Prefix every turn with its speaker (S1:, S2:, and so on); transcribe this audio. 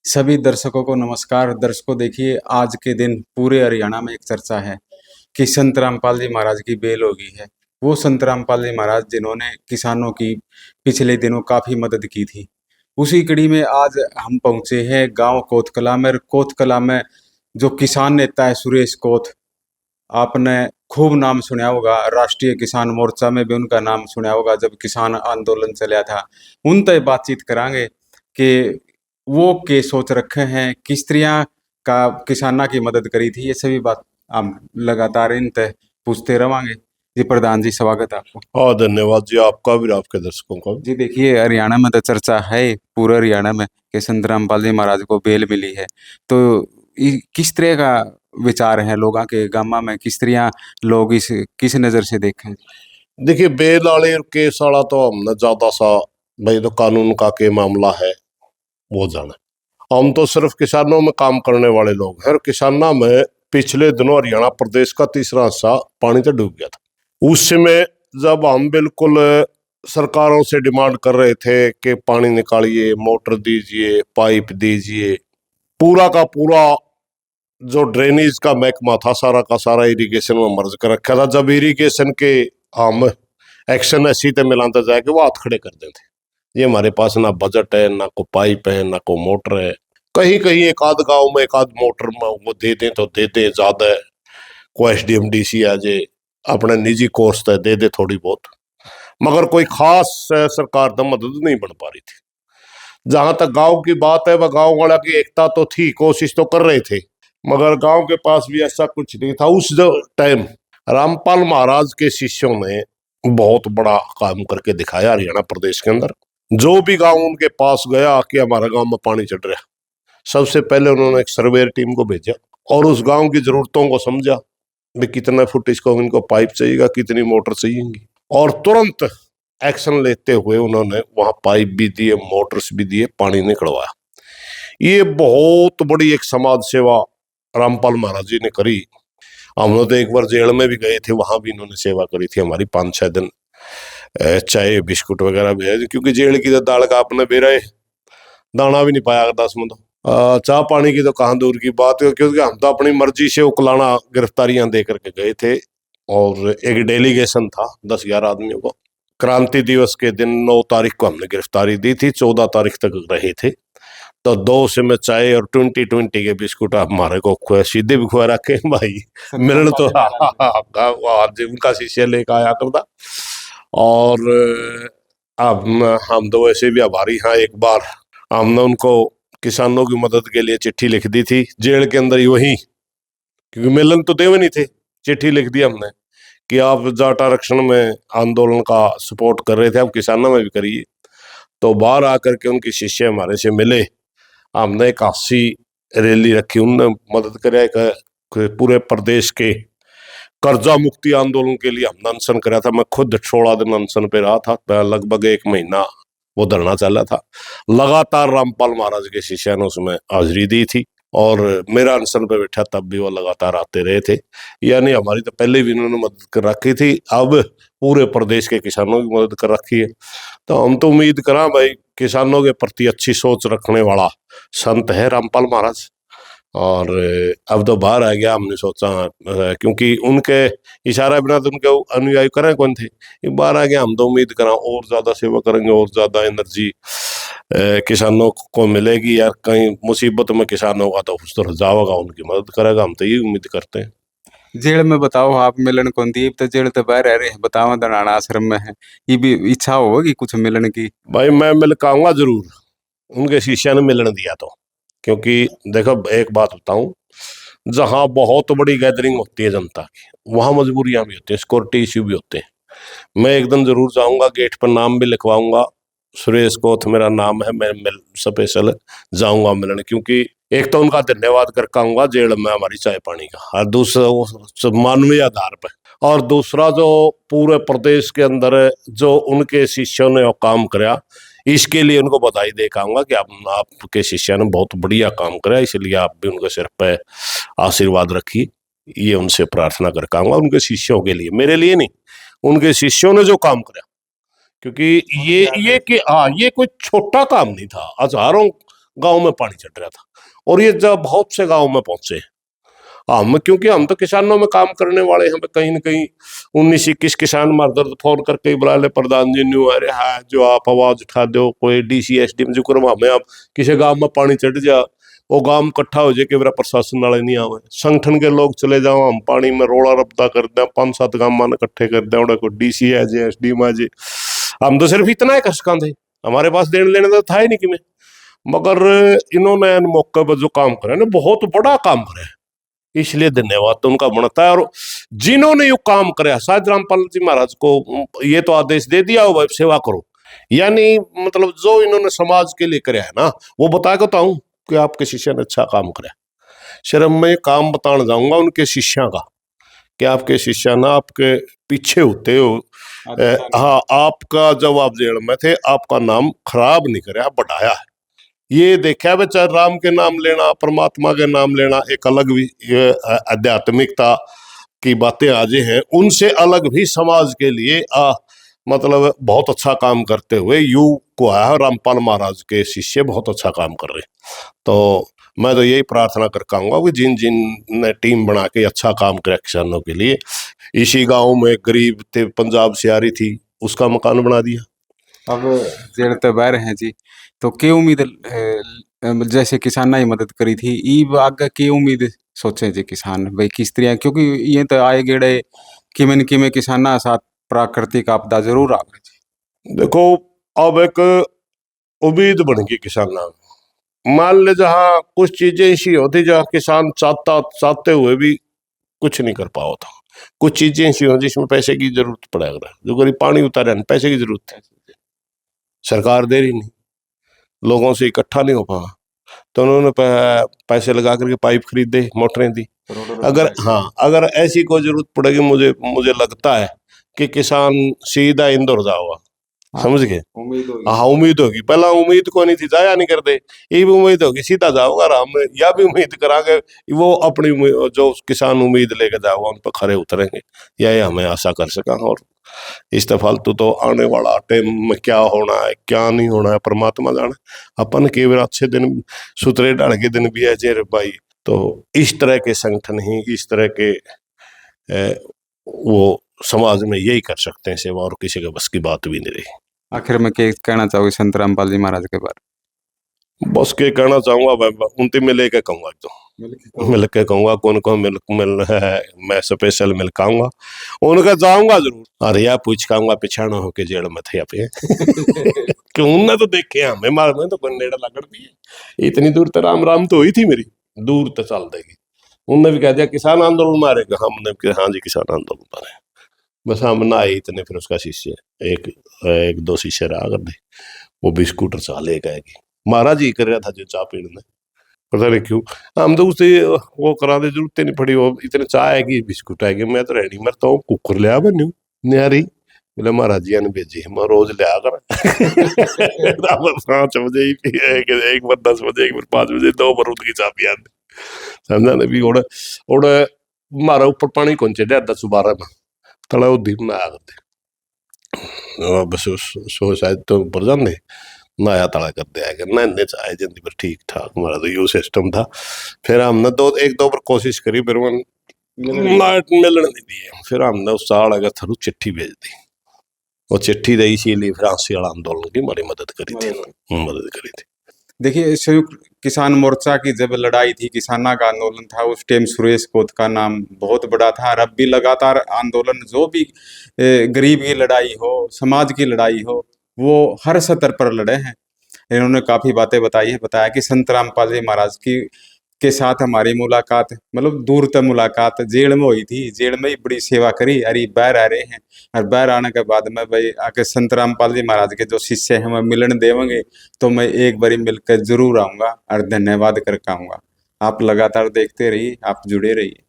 S1: सभी दर्शकों को नमस्कार। दर्शकों, देखिए, आज के दिन पूरे हरियाणा में एक चर्चा है कि संत रामपाल जी महाराज की बेल हो गई है। वो संत रामपाल जी महाराज जिन्होंने किसानों की पिछले दिनों काफी मदद की थी। उसी कड़ी में आज हम पहुंचे हैं गांव कोतकला में। कोतकला में जो किसान नेता है सुरेश कोत, आपने खूब नाम सुना होगा। राष्ट्रीय किसान मोर्चा में भी उनका नाम सुना होगा जब किसान आंदोलन चला था। उन तय बातचीत करांगे कि वो के सोच रखे हैं, किस तरह का किसाना की मदद करी थी। ये सभी बात हम लगातार इन तय पूछते रवांगे। जी प्रधान जी, स्वागत है आपको।
S2: हाँ, धन्यवाद जी, आपका भी, आपके दर्शकों का भी।
S1: जी देखिए, हरियाणा में तो चर्चा है पूरे हरियाणा में कि संत रामपाल जी महाराज को बेल मिली है। तो किस तरह का विचार है लोगों के गामा में, किस तरह लोग इस किस नजर से देखें।
S2: देखिए, बेल वाले केस वाला तो हमने ज्यादा सा भाई तो कानून का के मामला है वो जाना। हम तो सिर्फ किसानों में काम करने वाले लोग हैं। और किसाना में पिछले दिनों हरियाणा प्रदेश का तीसरा हिस्सा पानी से डूब गया था। उस समय जब हम बिल्कुल सरकारों से डिमांड कर रहे थे कि पानी निकालिए, मोटर दीजिए, पाइप दीजिए, पूरा का पूरा जो ड्रेनेज का महकमा था सारा का सारा इरिगेशन में मर्ज कर रखा था। जब इरिगेशन के हम एक्शन ऐसी तो मिलाते जाए कि वो हाथ खड़े कर देते। ये हमारे पास ना बजट है, ना को पाइप है, ना को मोटर है। कहीं कहीं एक आध गांव में एक आध मोटर में वो दे दें तो दे दे, ज्यादा है को SDM DC आ जाए अपने निजी कोर्स तय दे दे थोड़ी बहुत, मगर कोई खास सरकार तो मदद नहीं बन पा रही थी। जहां तक गांव की बात है, वह गांव वाला की एकता तो थी, कोशिश तो कर रहे थे, मगर गांव के पास भी ऐसा कुछ नहीं था। उस टाइम रामपाल महाराज के शिष्यों ने बहुत बड़ा काम करके दिखाया हरियाणा प्रदेश के अंदर। जो भी गांव उनके पास गया कि हमारा गांव में पानी चढ़ रहा, सबसे पहले उन्होंने एक सर्वेयर टीम को भेजा और उस गांव की जरूरतों को समझा भी कितना फुट इसको इनको पाइप चाहिएगा, कितनी मोटर चाहिएगी, और तुरंत एक्शन लेते हुए उन्होंने वहां पाइप भी दिए, मोटर्स भी दिए, पानी निकलवाया। ये बहुत बड़ी एक समाज सेवा रामपाल महाराज जी ने करी। हम लोग तो एक बार जेल में भी गए थे, वहां भी इन्होंने सेवा करी थी हमारी 5-6 दिन। चाय बिस्कुट वगैरह भी है, क्योंकि जेल की तो दाल का आपने बेरा दाना भी नहीं पाया 10 में। तो चाह पानी की तो कहाँ दूर की बात है, क्योंकि हम तो अपनी मर्जी से उकलाना गिरफ्तारियां दे करके गए थे। और एक डेलीगेशन था 10-11 आदमियों को। क्रांति दिवस के दिन 9 तारीख को हमने गिरफ्तारी दी थी, 14 तारीख तक रहे थे। तो 2 से में चाय और 20-20 के बिस्कुट हमारे को खुआ, सीधे भी खुआ रखे भाई। मिलन तो आज उनका शिष्य लेकर आया करता। और अब हम तो वैसे भी आभारी हैं। एक बार हमने उनको किसानों की मदद के लिए चिट्ठी लिख दी थी जेल के अंदर ही, वही, क्योंकि मिलन तो देवे नहीं थे। चिट्ठी लिख दी हमने कि आप जाट आरक्षण में आंदोलन का सपोर्ट कर रहे थे, आप किसानों में भी करिए। तो बाहर आकर के उनके शिष्य हमारे से मिले, हमने एक हासी रैली रखी, उनने मदद करे। एक पूरे प्रदेश के कर्जा मुक्ति आंदोलन के लिए हमने अनशन करा था। मैं खुद 16 दिन अनशन पे रहा था, लगभग 1 महीना वो धरना चला था। लगातार रामपाल महाराज के शिष्य ने उसमें हाजिरी दी थी और मेरा अनशन पे बैठा तब भी वो लगातार आते रहे थे। यानी हमारी तो पहले भी इन्होंने मदद कर रखी थी, अब पूरे प्रदेश के किसानों की मदद कर रखी है। तो हम तो उम्मीद करा भाई, किसानों के प्रति अच्छी सोच रखने वाला संत है रामपाल महाराज। और अब तो बाहर आ गया, हमने सोचा क्योंकि उनके इशारा बिना तो उनके अनुयायी करें कौन थे। बाहर आ गया, हम तो उम्मीद करा और ज्यादा सेवा करेंगे और ज्यादा एनर्जी किसानों को मिलेगी। यार कहीं मुसीबत में किसान होगा तो उस तरह जाओगा, उनकी मदद करेगा, हम तो ये उम्मीद करते हैं।
S1: जेल में बताओ, आप मिलन कौन दी तो जेल तो बाहर रह रहे हैं, बताओ दनाना आश्रम में है। ये भी इच्छा होगी कुछ मिलन की।
S2: भाई मैं मिल के आऊंगा जरूर, उनके शिष्य ने मिलन दिया तो। क्योंकि देखो एक बात बताऊं, जहां बहुत बड़ी गैदरिंग होती है जनता की, वहां मजबूरियां भी होती हैं, सिक्योरिटी इश्यू भी होते हैं। मैं एक दिन जरूर जाऊंगा, गेट पर नाम भी लिखवाऊंगा, सुरेश कोथ मेरा नाम है, मैं मिल स्पेशल जाऊंगा मिलने। क्योंकि एक तो उनका धन्यवाद करके आऊंगा जेल में हमारी चाय पानी का, और दूसरा वो मानवीय आधार पर, और दूसरा जो पूरे प्रदेश के अंदर जो उनके शिष्यों ने काम कराया, इसके लिए उनको बधाई दे के आऊंगा कि आपके शिष्य ने बहुत बढ़िया काम कराया, इसलिए आप भी उनके सिर पे आशीर्वाद रखिए। ये उनसे प्रार्थना करके आऊंगा उनके शिष्यों के लिए, मेरे लिए नहीं, उनके शिष्यों ने जो काम कराया। क्योंकि ये कि हाँ, ये कोई छोटा काम नहीं था। हजारों गांव में पानी चढ़ रहा था। और ये जब बहुत से गांव में पहुंचे हम, क्योंकि हम तो किसानों में काम करने वाले, हमें कहीं ना कहीं 19-21 किसान मार दर्द फोन करके ही बुला ले, प्रधान जी न्यू अरे हाँ जो आप आवाज उठा दो, कोई डीसी एसडी में जो करो हमें, आप किसी गांव में पानी चढ़ जा वो गांव इकट्ठा हो जाए कि मेरा प्रशासन वाले नहीं आवे, संगठन के लोग चले जाओ, हम पानी में रोड़ा रपता कर दें, 5-7 गांव मान इकट्ठे कर दें, उड़ा कोई डीसी है जे एसडी में जे, हम तो सिर्फ इतना ही कर सका थे, हमारे पास देने लेने तो था ही नहीं कि में। मगर इन्होंने इन मौके पर जो काम करे ना, बहुत बड़ा काम करे, इसलिए धन्यवाद तो उनका बनता है। और जिन्होंने ये काम कराया, शायद रामपाल जी महाराज को ये तो आदेश दे दिया हो सेवा करो, यानी मतलब जो इन्होंने समाज के लिए कराया है ना, वो बता के हूँ कि आपके शिष्य ने अच्छा काम कराया। शर्म में काम बताने जाऊंगा उनके शिष्या का, कि आपके शिष्य ना आपके पीछे होते हो, हाँ आपका जब आप जेल में थे आपका नाम खराब नहीं कराया, बढ़ाया है। ये देखा बेचारे राम के नाम लेना, परमात्मा के नाम लेना एक अलग भी आध्यात्मिकता की बातें आज हैं, उनसे अलग भी समाज के लिए मतलब बहुत अच्छा काम करते हुए यू को आया। रामपाल महाराज के शिष्य बहुत अच्छा काम कर रहे हैं। तो मैं तो यही प्रार्थना कर कहूँगा कि जिन जिन ने टीम बना के अच्छा काम किया किसानों के लिए, इसी गांव में गरीब थे, पंजाब से आ रही थी, उसका मकान बना दिया।
S1: अब जेड़ तो बैर हैं जी, तो के उम्मीद जैसे किसान ही मदद करी थी, ई आगे के उम्मीद सोचे जी किसान भाई किस तरह, क्योंकि ये तो आए गेड़े किमें किसाना साथ प्राकृतिक आपदा जरूर आवे जी।
S2: देखो अब एक उम्मीद बन गई किसानों, मान ले जहाँ कुछ चीजें ऐसी होती जहाँ किसान चाहते हुए भी कुछ नहीं कर पाओ था, कुछ चीजें ऐसी होती जिसमें पैसे की जरूरत पड़ेगा, जो गरीब पानी उतारे पैसे की जरूरत है, सरकार दे रही नहीं, लोगों से इकट्ठा नहीं हो पाया, तो उन्होंने पैसे लगा करके पाइप खरीदे, मोटरें दी। अगर हाँ अगर ऐसी कोई जरूरत पड़ेगी, मुझे लगता है कि किसान सीधा इंदौर जाओगा, समझ गए। हाँ उम्मीद होगी, पहला उम्मीद को नहीं थी, जाया नहीं करते, ये भी उम्मीद होगी सीधा जाओगा आराम में, या भी उम्मीद करांगे वो अपनी जो किसान उम्मीद लेकर जाओगा उन पर खरे उतरेंगे, यही हमें आशा कर सका। और इस फालतू तो आने वाला टाइम में क्या होना है क्या नहीं होना है परमात्मा जाने, अपन केवल अच्छे दिन सुतरे डाल के दिन भी है जेर भाई। तो इस तरह के संगठन ही इस तरह के वो समाज में यही कर सकते हैं सेवा, और किसी के बस की बात भी नहीं रही।
S1: आखिर में क्या कहना चाहोगे संत रामपाल जी महाराज के बारे?
S2: बस के कहना चाहूंगा, उनसे मिले के कहूंगा, एकदम मिल के कहूंगा, कौन कौन मिल है, मैं स्पेशल मिल कहूंगा, उनका जाऊंगा जरूर। अरे यार पूछ कहूंगा पिछाड़ा होके जेड़ में थे पे क्यों उनने तो देखे हमें मार में तो कोई नेड़ा लगड़ भी है, इतनी दूर तो राम राम तो हुई थी मेरी, दूर तो चल देगी। उनने भी कह दिया किसान आंदोलन मारेगा, हमने हाँ जी किसान आंदोलन मारे, बस हम ना आए इतने, फिर उसका शिष्य एक दो शिष्य रहा कर दे, वो भी स्कूटर चाह ले गएगी, महाराज ही कर रहा था जो चाह पीने, पता नहीं क्यों हम तो उसे वो करा दे, जरूरत नहीं पड़ी, वो इतने चाह आएगी बिस्कुट आएगी, मैं तो रेडी मरता हूँ कुकर लिया बनू न्यारी, बोले महाराज जी ने भेजी, मैं रोज लिया कर 5 बजे एक बार 10 बजे, एक बार 5 बजे, 2 बार उठ की चाह पिया समझा ने भी। और मारा ऊपर पानी कौन चे 10-12 में तला दिन में आया करते, बस सो शायद तो ऊपर जाने नया तला कर दिया नहने चाहे जिंदगी पर ठीक ठाक, हमारा तो यू सिस्टम था। फिर हमने 1-2 बार कोशिश करी, फिर नाइट मिलने नहीं दिए, फिर हमने उस साल अगर थरू चिट्ठी भेज दी, वो चिट्ठी दी, इसीलिए फिर आंसी वाला आंदोलन की हमारी मदद करी थी।
S1: देखिए संयुक्त किसान मोर्चा की जब लड़ाई थी, किसाना का आंदोलन था, उस टाइम सुरेश कोत का नाम बहुत बड़ा था, और अब भी लगातार आंदोलन जो भी गरीब की लड़ाई हो, समाज की लड़ाई हो, वो हर स्तर पर लड़े हैं। इन्होंने काफी बातें बताई है, बताया कि संत रामपाल जी महाराज की के साथ हमारी मुलाकात, मतलब दूर तक मुलाकात जेल में हुई थी, जेल में ही बड़ी सेवा करी, अरे बाहर आ रहे हैं, और बाहर आने के बाद में भाई आके संत रामपाल जी महाराज के जो शिष्य हैं मैं मिलन देवेंगे, तो मैं एक बारी मिलकर जरूर आऊंगा और धन्यवाद करके आऊंगा। आप लगातार देखते रहिए, आप जुड़े रहिए।